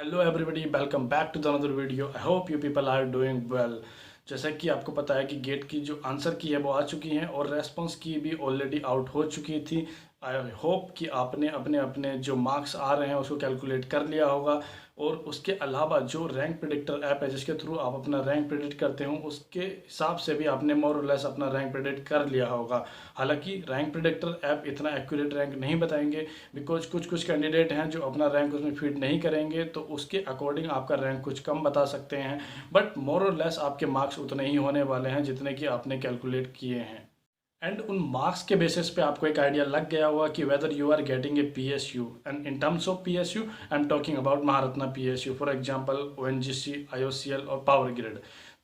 Hello everybody, welcome back to the another video. I hope you people are doing well. जैसा कि आपको पता है कि गेट की जो आंसर की है वो आ चुकी हैं और रेस्पॉन्स की भी ऑलरेडी आउट हो चुकी थी। आई होप कि आपने अपने अपने जो मार्क्स आ रहे हैं उसको कैलकुलेट कर लिया होगा। और उसके अलावा जो रैंक प्रेडिक्टर ऐप है जिसके थ्रू आप अपना रैंक प्रेडिक्ट करते हो उसके हिसाब से भी आपने मोर और लेस अपना रैंक प्रेडिक्ट कर लिया होगा। हालांकि रैंक प्रेडिक्टर ऐप इतना एक्यूरेट रैंक नहीं बताएंगे, बिकॉज कुछ कुछ कैंडिडेट हैं जो अपना रैंक उसमें फीड नहीं करेंगे, तो उसके अकॉर्डिंग आपका रैंक कुछ कम बता सकते हैं। बट मोर और लेस आपके मार्क्स उतने ही होने वाले हैं जितने कि आपने कैलकुलेट किए हैं। एंड उन मार्क्स के बेसिस पे आपको एक आइडिया लग गया होगा कि whether you are getting a PSU। And in terms of PSU I am talking about Maharatna PSU, for example ONGC, IOCL और पावर ग्रिड।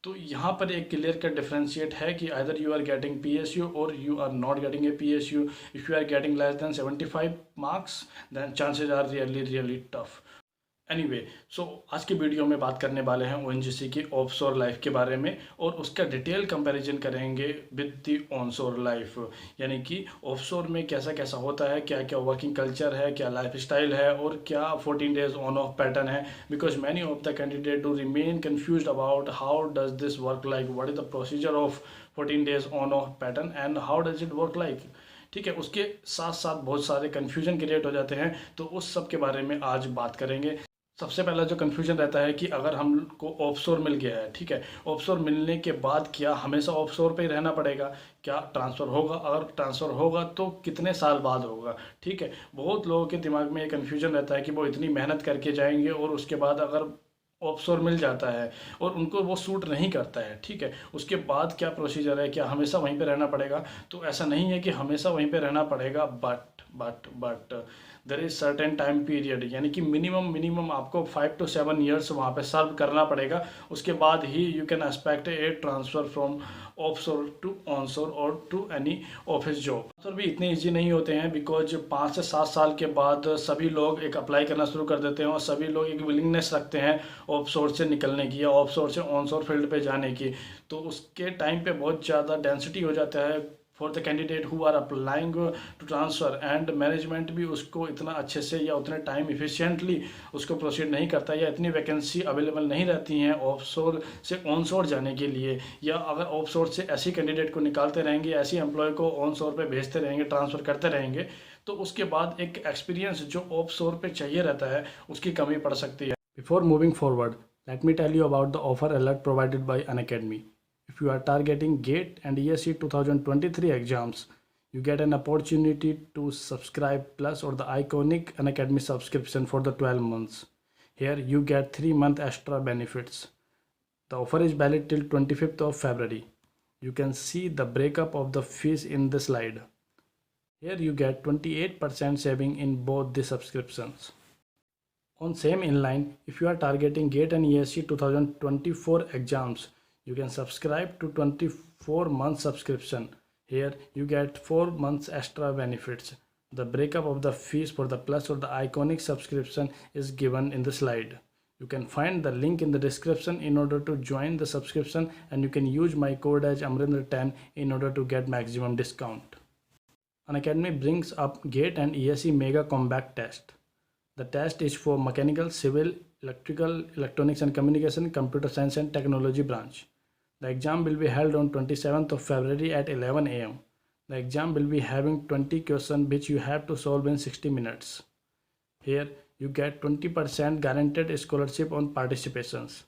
तो यहाँ पर एक क्लियर कट डिफरेंशिएट है कि either you are getting PSU or you are not getting a PSU। If you are getting less than 75 marks then chances are really really tough. Anyway, so आज की video में बात करने वाले हैं ONGC की ऑफशोर लाइफ के बारे में और उसका डिटेल कंपैरिजन करेंगे विद दी ऑनशोर लाइफ। यानी कि ऑफशोर में कैसा कैसा होता है, क्या क्या वर्किंग कल्चर है, क्या लाइफ स्टाइल है और क्या 14 डेज ऑन ऑफ पैटर्न है। Because many of the candidate do remain confuse about how does this work, like what is the procedure of 14 days on off pattern and how does it work like. ठीक है, उसके साथ साथ बहुत सारे confusion create हो जाते हैं, तो उस सब के बारे में आज बात करेंगे। सबसे पहला जो कन्फ्यूजन रहता है कि अगर हमको ऑफशोर मिल गया है, ठीक है, ऑफशोर मिलने के बाद क्या हमेशा ऑफशोर पे ही रहना पड़ेगा, क्या ट्रांसफ़र होगा, अगर ट्रांसफ़र होगा तो कितने साल बाद होगा। ठीक है, बहुत लोगों के दिमाग में ये कन्फ्यूजन रहता है कि वो इतनी मेहनत करके जाएंगे और उसके बाद अगर ऑफशोर मिल जाता है और उनको वो सूट नहीं करता है, ठीक है, उसके बाद क्या प्रोसीजर है, क्या हमेशा वहीं पे रहना पड़ेगा। तो ऐसा नहीं है कि हमेशा वहीं पे रहना पड़ेगा, but there is certain time period, यानी कि मिनिमम आपको 5 to 7 years वहाँ पे सर्व करना पड़ेगा। उसके बाद ही you can expect a transfer from offshore to onshore or to any office job. Transfer भी इतने ईजी नहीं होते हैं, बिकॉज 5 से 7 साल के बाद सभी लोग एक अप्लाई करना शुरू कर देते हैं और सभी लोग एक विलिंगनेस रखते हैं ऑफशोर से निकलने की या ऑफशोर से ऑनशोर फील्ड पे जाने की। तो उसके टाइम पे बहुत ज़्यादा डेंसिटी हो जाता है for the candidate who are applying to transfer, and management भी उसको इतना अच्छे से या उतने टाइम इफिशिएंटली उसको प्रोसीड नहीं करता, या इतनी वैकेंसी अवेलेबल नहीं रहती हैं ऑफशोर से ऑनशोर जाने के लिए। या अगर ऑफशोर से ऐसी कैंडिडेट को निकालते रहेंगे, ऐसी एम्प्लॉय को ऑनशोर पे भेजते रहेंगे, ट्रांसफ़र करते रहेंगे, तो उसके बाद एक एक्सपीरियंस जो ऑफशोर पे चाहिए रहता है उसकी कमी पड़ सकती है। Before moving forward, let me tell you about the offer alert provided by Unacademy. If you are targeting GATE and ESE 2023 exams, you get an opportunity to subscribe Plus or the iconic Unacademy subscription for the 12 months. Here you get 3 month extra benefits. The offer is valid till 25th of February. You can see the breakup of the fees in the slide. Here you get 28% saving in both the subscriptions. On same inline, if you are targeting GATE and ESE 2024 exams, you can subscribe to 24 month subscription. Here you get 4 months extra benefits. The breakup of the fees for the Plus or the iconic subscription is given in the slide. You can find the link in the description in order to join the subscription, and you can use my code as Amrinder10 in order to get maximum discount. Unacademy brings up GATE and ESE Mega Combat Test. The test is for mechanical, civil, electrical, electronics and communication, computer science and technology branch. The exam will be held on 27th of February at 11 am. The exam will be having 20 questions which you have to solve in 60 minutes. Here you get 20% guaranteed scholarship on participations.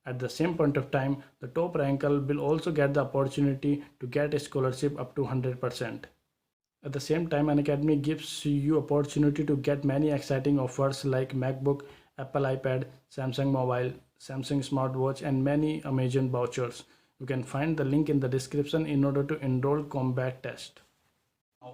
At the same point of time, the top ranker will also get the opportunity to get a scholarship up to 100%. At the same time, Unacademy gives you opportunity to get many exciting offers like MacBook, Apple iPad, Samsung Mobile, Samsung Smartwatch and many Amazon vouchers. You can find the link in the description in order to enroll combat test. Now,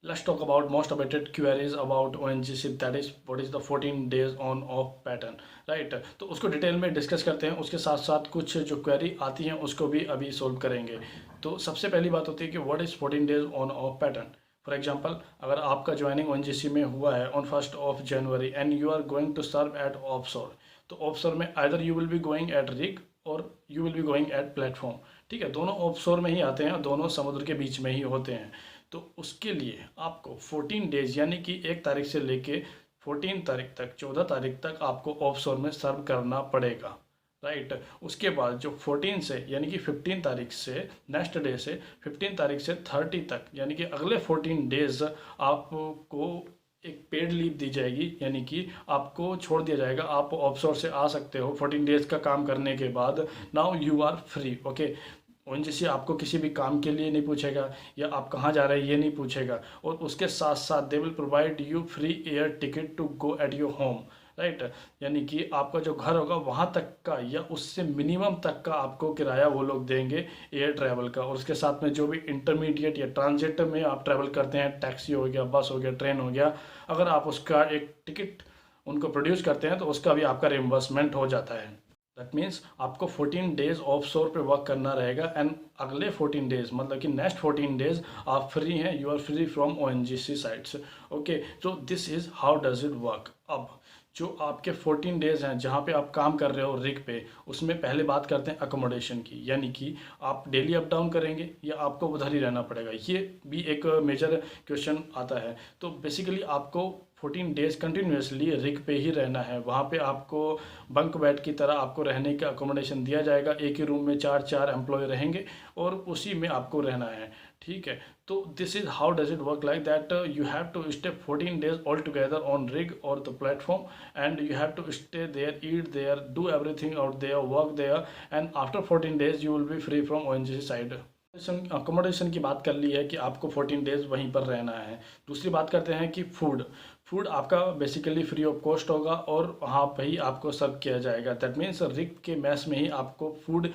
let's talk about most awaited queries about ONGC, that is what is the 14 days on off pattern, right? तो उसको detail में discuss करते हैं, उसके साथ साथ कुछ जो क्वेरी आती हैं उसको भी अभी सोल्व करेंगे। तो सबसे पहली बात होती है कि what is 14 days on off pattern. For example, अगर आपका ज्वाइनिंग ONGC में हुआ है on 1st of January and you are going to serve at offshore, तो ऑफशोर में either you will be going at rig or you will be going at platform. ठीक है, दोनों ऑफशोर में ही आते हैं, दोनों समुद्र के बीच में ही होते हैं। तो उसके लिए आपको 14 डेज यानी कि 1 तारीख से लेके 14 तारीख तक, 14 तारीख तक आपको ऑफशोर में सर्व करना पड़ेगा, राइट। उसके बाद जो 14 से यानी कि 15 तारीख से, नेक्स्ट डे से 15 तारीख से 30 तक यानी कि अगले 14 डेज आपको एक पेड लीव दी जाएगी, यानी कि आपको छोड़ दिया जाएगा, आप ऑफशोर से आ सकते हो 14 डेज का काम करने के बाद। Now you are free, okay. ONGC आपको किसी भी काम के लिए नहीं पूछेगा या आप कहाँ जा रहे हैं ये नहीं पूछेगा, और उसके साथ साथ they will provide you free air ticket to go at your home, right. यानी कि आपका जो घर होगा वहाँ तक का या उससे मिनिमम तक का आपको किराया वो लोग देंगे एयर ट्रैवल का। और उसके साथ में जो भी इंटरमीडिएट या ट्रांजिट में आप ट्रैवल करते हैं, टैक्सी हो गया, बस हो गया, ट्रेन हो गया, अगर आप उसका एक टिकट उनको प्रोड्यूस करते हैं तो उसका भी आपका रिम्बर्समेंट हो जाता है। दैट मीन्स आपको 14 डेज ऑफ शोर पे वर्क करना रहेगा, एंड अगले 14 डेज मतलब कि नेक्स्ट 14 डेज आप फ्री हैं, you are free from ONGC sites, okay. So this is how does it work. अब जो आपके 14 डेज हैं जहाँ पे आप काम कर रहे हो रिग पे, उसमें पहले बात करते हैं अकोमोडेशन की, यानी कि आप डेली अप डाउन करेंगे या आपको उधर ही रहना पड़ेगा, ये भी एक मेजर क्वेश्चन आता है। तो बेसिकली आपको 14 डेज कंटिन्यूसली रिग पे ही रहना है, वहाँ पे आपको बंक बेड की तरह आपको रहने का अकोमोडेशन दिया जाएगा, एक ही रूम में 4 एम्प्लॉय रहेंगे और उसी में आपको रहना है, ठीक है। तो this is how does it work, like that you have to stay 14 days all together on rig or the platform, and you have to stay there, eat there, do everything out there, work there, and after 14 days you will be free from ONGC side. Accommodation की बात कर ली है कि आपको 14 days वहीं पर रहना है। दूसरी बात करते हैं कि फूड आपका बेसिकली फ्री ऑफ कॉस्ट होगा और वहाँ पर ही आपको सर्व किया जाएगा। दैट मीन्स रिग के मैस में ही आपको फूड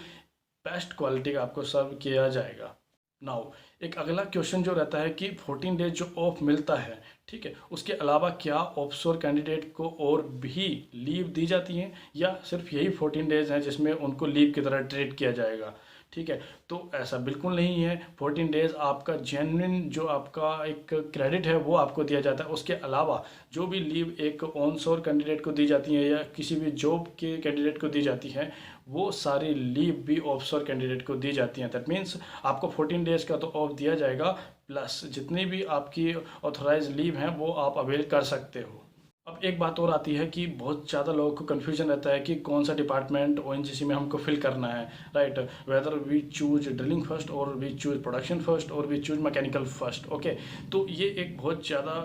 बेस्ट क्वालिटी का आपको सर्व किया जाएगा। नाउ एक अगला क्वेश्चन जो रहता है कि 14 डेज जो ऑफ मिलता है, ठीक है, उसके अलावा क्या ऑफशोर कैंडिडेट को और भी लीव दी जाती हैं या सिर्फ यही 14 डेज हैं जिसमें उनको लीव की तरह ट्रीट किया जाएगा, ठीक है। तो ऐसा बिल्कुल नहीं है। 14 डेज आपका जेन्युइन जो आपका एक क्रेडिट है वो आपको दिया जाता है। उसके अलावा जो भी लीव एक ऑनशोर कैंडिडेट को दी जाती है या किसी भी जॉब के कैंडिडेट को दी जाती है, वो सारी लीव भी ऑफशोर कैंडिडेट को दी जाती हैं। दैट मीन्स आपको 14 डेज का तो ऑफ दिया जाएगा, प्लस जितनी भी आपकी ऑथोराइज लीव हैं वो आप अवेल कर सकते हो। अब एक बात और आती है कि बहुत ज़्यादा लोगों को कन्फ्यूजन रहता है कि कौन सा डिपार्टमेंट ओएनजीसी में हमको फिल करना है, right. Whether we choose drilling first और वी चूज प्रोडक्शन फर्स्ट और we choose mechanical first, okay. तो ये एक बहुत ज़्यादा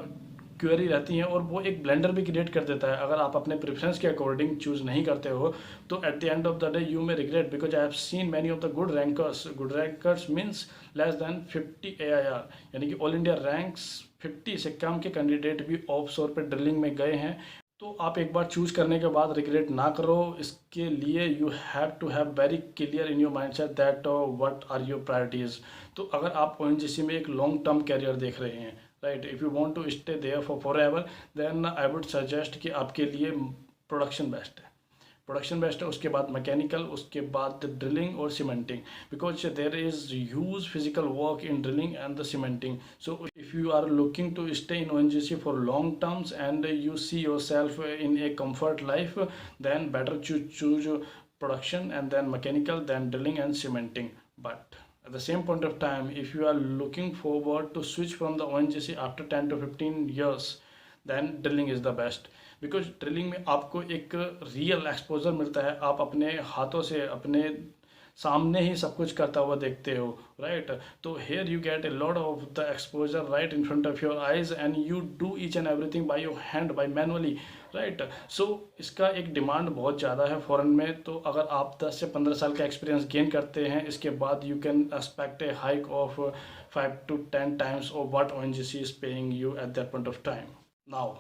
क्वेरी रहती हैं और वो एक ब्लेंडर भी क्रिएट कर देता है। अगर आप अपने प्रेफरेंस के अकॉर्डिंग चूज़ नहीं करते हो तो at the end of the day you may regret, because I have seen many of the good rankers means less than 50 AIR, यानी कि ऑल इंडिया रैंक्स 50 से कम के कैंडिडेट भी ऑफशोर पे ड्रिलिंग में गए हैं। तो आप एक बार चूज करने के बाद रिग्रेट ना करो, इसके लिए you have to have very clear in your mind set that what are your priorities. तो अगर आप ओएनजीसी में एक लॉन्ग टर्म कैरियर देख रहे हैं, right, if you want to stay there forever, then I would suggest कि आपके लिए प्रोडक्शन बेस्ट है। प्रोडक्शन बेस्ट है, उसके बाद मैकेनिकल, उसके बाद ड्रिलिंग और cementing, because there is huge physical work in drilling and the cementing. So if you are looking to stay in ONGC for long terms and you see yourself in a comfort life, then better choose production and then mechanical, then drilling and cementing. But at the same point of time, if you are looking forward to switch from the ONGC after 10 to 15 years, then drilling is the best, because drilling में आपको एक real exposure मिलता है, आप अपने हाथों से अपने सामने ही सब कुछ करता हुआ देखते हो, राइट। तो here you get a lot of the exposure right in front of your eyes and you do each and everything by your hand, by manually, right. So इसका एक डिमांड बहुत ज़्यादा है फॉरेन में। तो अगर आप 10 से 15 साल का एक्सपीरियंस गेन करते हैं, इसके बाद you can expect A hike of 5 to 10 times of what ONGC is paying you at that point of time. Now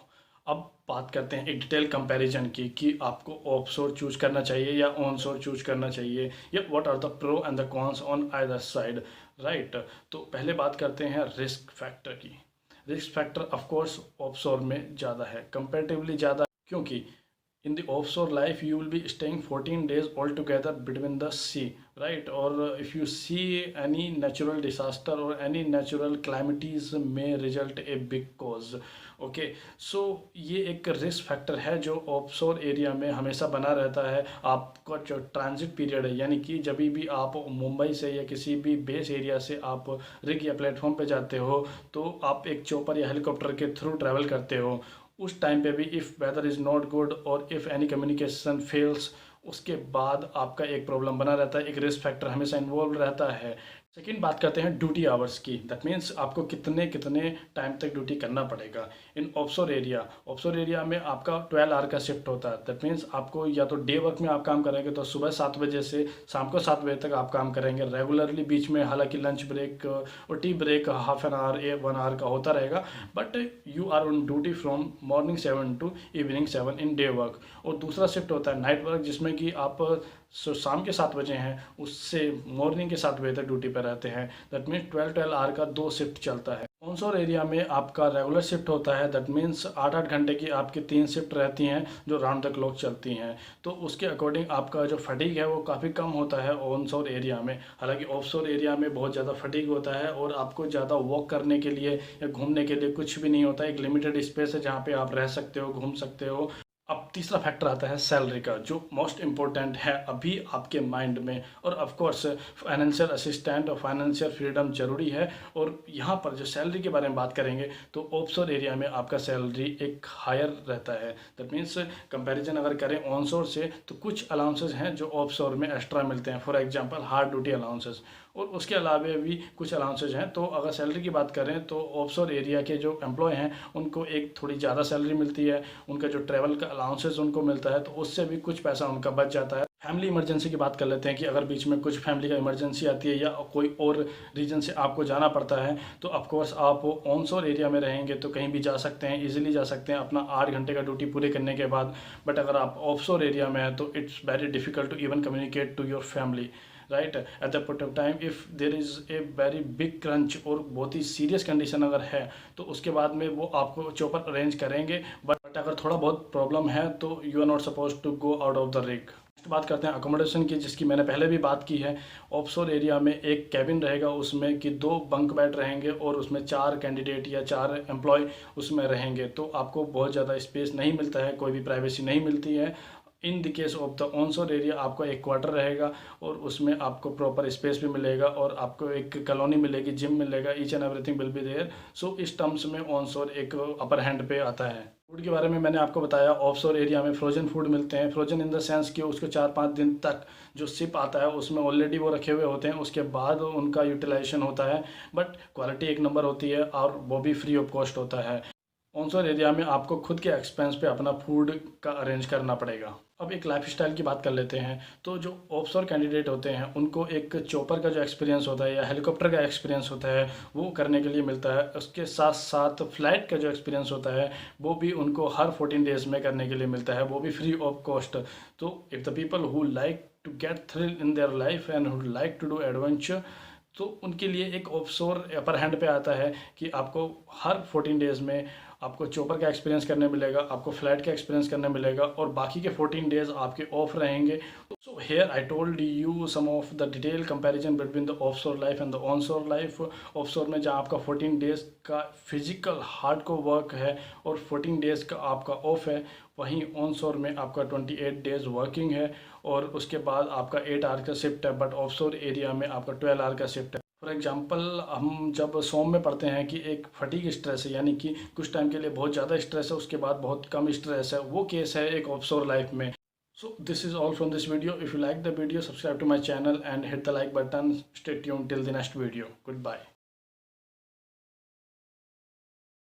अब बात करते हैं एक डिटेल कंपैरिजन की कि आपको ऑफशोर चूज करना चाहिए या ऑनशोर चूज करना चाहिए, या what are the pro and the cons on either side, right. तो पहले बात करते हैं रिस्क फैक्टर की। Risk factor of course offshore में ज़्यादा है, कंपैरेटिवली ज़्यादा, क्योंकि in the offshore life you will be staying 14 days altogether between the sea, right? Or if you see any natural disaster or any natural calamities may result a big cause, okay? So ये एक risk factor है जो offshore area में हमेशा बना रहता है। आपका जो ट्रांजिट पीरियड है, यानी कि जब भी आप मुंबई से या किसी भी बेस एरिया से आप रिग या प्लेटफॉर्म पे जाते हो तो आप एक चॉपर या हेलीकॉप्टर के थ्रू ट्रैवल करते हो। उस टाइम पे भी if weather is not good और इफ़ एनी कम्युनिकेशन फेल्स, उसके बाद आपका एक प्रॉब्लम बना रहता है, एक रिस्क फैक्टर हमेशा इन्वॉल्व रहता है। सेकेंड बात करते हैं ड्यूटी आवर्स की। दैट मीन्स आपको कितने कितने टाइम तक ड्यूटी करना पड़ेगा। इन ऑफशोर एरिया में आपका 12 आवर का शिफ्ट होता है। दैट मीन्स आपको या तो डे वर्क में आप काम करेंगे तो सुबह 7 बजे से शाम को 7 बजे तक आप काम करेंगे रेगुलरली। बीच में हालांकि लंच ब्रेक और tea break half an hour 1 hour का होता रहेगा, but you are on duty from morning 7 to evening 7 in day work. और दूसरा शिफ्ट होता है नाइट वर्क, जिसमें कि आप शाम के 7 बजे हैं उससे मॉर्निंग के 7 बजे तक ड्यूटी पर रहते हैं। दैट मीन्स 12 आवर का 2 शिफ्ट चलता है। ऑनशोर एरिया में आपका रेगुलर शिफ्ट होता है। दैट मीन्स 8-8 घंटे की आपकी 3 शिफ्ट रहती हैं जो राउंड द क्लॉक चलती हैं। तो उसके अकॉर्डिंग आपका जो फटीग है वो काफ़ी कम होता है ऑनशोर एरिया में। हालांकि ऑफशोर एरिया में बहुत ज़्यादा फटीग होता है और आपको ज़्यादा वॉक करने के लिए या घूमने के लिए कुछ भी नहीं होता। एक लिमिटेड स्पेस है जहाँ पे आप रह सकते हो, घूम सकते हो। अब तीसरा फैक्टर आता है सैलरी का, जो मोस्ट इम्पोर्टेंट है अभी आपके माइंड में। और ऑफ कोर्स फाइनेंशियल असिस्टेंट और फाइनेंशियल फ्रीडम जरूरी है। और यहाँ पर जो सैलरी के बारे में बात करेंगे तो ऑफशोर एरिया में आपका सैलरी एक हायर रहता है। दैट मीन्स कंपैरिजन अगर करें ऑनशोर से तो कुछ अलाउंसेस हैं जो ऑफशोर में एक्स्ट्रा मिलते हैं। For example hard duty allowances, और उसके अलावा भी कुछ अलाउंसेज हैं। तो अगर सैलरी की बात करें तो ऑफशोर एरिया के जो एम्प्लॉय हैं उनको एक थोड़ी ज़्यादा सैलरी मिलती है। उनका जो ट्रैवल का अलाउंसेज उनको मिलता है तो उससे भी कुछ पैसा उनका बच जाता है। फैमिली इमरजेंसी की बात कर लेते हैं कि अगर बीच में कुछ फैमिली का इमरजेंसी आती है या कोई और रीजन से आपको जाना पड़ता है तो ऑफकोर्स आप ऑनशोर एरिया में रहेंगे तो कहीं भी जा सकते हैं, इजीली जा सकते हैं अपना 8 घंटे का ड्यूटी पूरे करने के बाद। बट अगर आप ऑफशोर एरिया में हैं तो it's very difficult to even communicate to your family, right. At the point of time if there is a very big crunch और बहुत ही सीरियस कंडीशन अगर है तो उसके बाद में वो आपको चॉपर अरेंज करेंगे। बट अगर थोड़ा बहुत प्रॉब्लम है तो you are not suppose to go out of the rig. बात करते हैं अकोमोडेशन की, जिसकी मैंने पहले भी बात की है। ऑफशोर एरिया में एक कैबिन रहेगा, उसमें कि 2 बंक बेड रहेंगे और उसमें 4 कैंडिडेट या 4 एम्प्लॉय उसमें रहेंगे। तो आपको बहुत ज़्यादा स्पेस नहीं मिलता है, कोई भी प्राइवेसी नहीं मिलती है। In the case of the onshore area आपको एक क्वार्टर रहेगा और उसमें आपको प्रॉपर स्पेस भी मिलेगा और आपको एक कॉलोनी मिलेगी, जिम मिलेगा, each and everything will be there. So इस टर्म्स में ऑनशोर एक अपर हैंड पे आता है। फूड के बारे में मैंने आपको बताया, ऑफशोर एरिया में फ्रोजन फूड मिलते हैं। फ्रोजन इन द सेंस कि उसको 4-5 दिन तक जो शिप आता है उसमें ऑलरेडी वो रखे हुए होते हैं, उसके बाद उनका यूटिलाइजेशन होता है। बट क्वालिटी एक नंबर होती है और वो भी फ्री ऑफ कॉस्ट होता है। ऑनशोर एरिया में आपको खुद के एक्सपेंस पे अपना फूड का अरेंज करना पड़ेगा। अब एक लाइफस्टाइल की बात कर लेते हैं। तो जो ऑफशोर कैंडिडेट होते हैं उनको एक चॉपर का जो एक्सपीरियंस होता है या हेलीकॉप्टर का एक्सपीरियंस होता है वो करने के लिए मिलता है। उसके साथ साथ फ्लाइट का जो एक्सपीरियंस होता है वो भी उनको हर 14 डेज में करने के लिए मिलता है, वो भी फ्री ऑफ कॉस्ट। तो if the people who like to get thrill in their life and who like to do adventure, तो उनके लिए एक ऑफशोर अपर हैंड पे आता है कि आपको हर 14 डेज़ में आपको चॉपर का एक्सपीरियंस करने मिलेगा, आपको फ्लाइट का एक्सपीरियंस करने मिलेगा और बाकी के 14 डेज आपके ऑफ रहेंगे। So here I told you some of the detail comparison between the offshore life and the onshore life. Offshore में जहाँ आपका 14 डेज का फिजिकल हार्ड को वर्क है और 14 डेज का आपका ऑफ है, वहीं ऑनशोर में आपका 28 डेज वर्किंग है और उसके बाद आपका 8 आवर का शिफ्ट है। बट ऑफशोर एरिया में आपका 12 आवर का शिफ्ट है। फॉर एग्जांपल हम जब सॉम में पढ़ते हैं कि एक फटीग स्ट्रेस है, यानी कि कुछ टाइम के लिए बहुत ज़्यादा स्ट्रेस है उसके बाद बहुत कम स्ट्रेस है, वो केस है एक ऑफशोर लाइफ में। So this is all from this video. If you like the video, subscribe to my channel and hit the like button. Stay tuned till the next video. Good bye.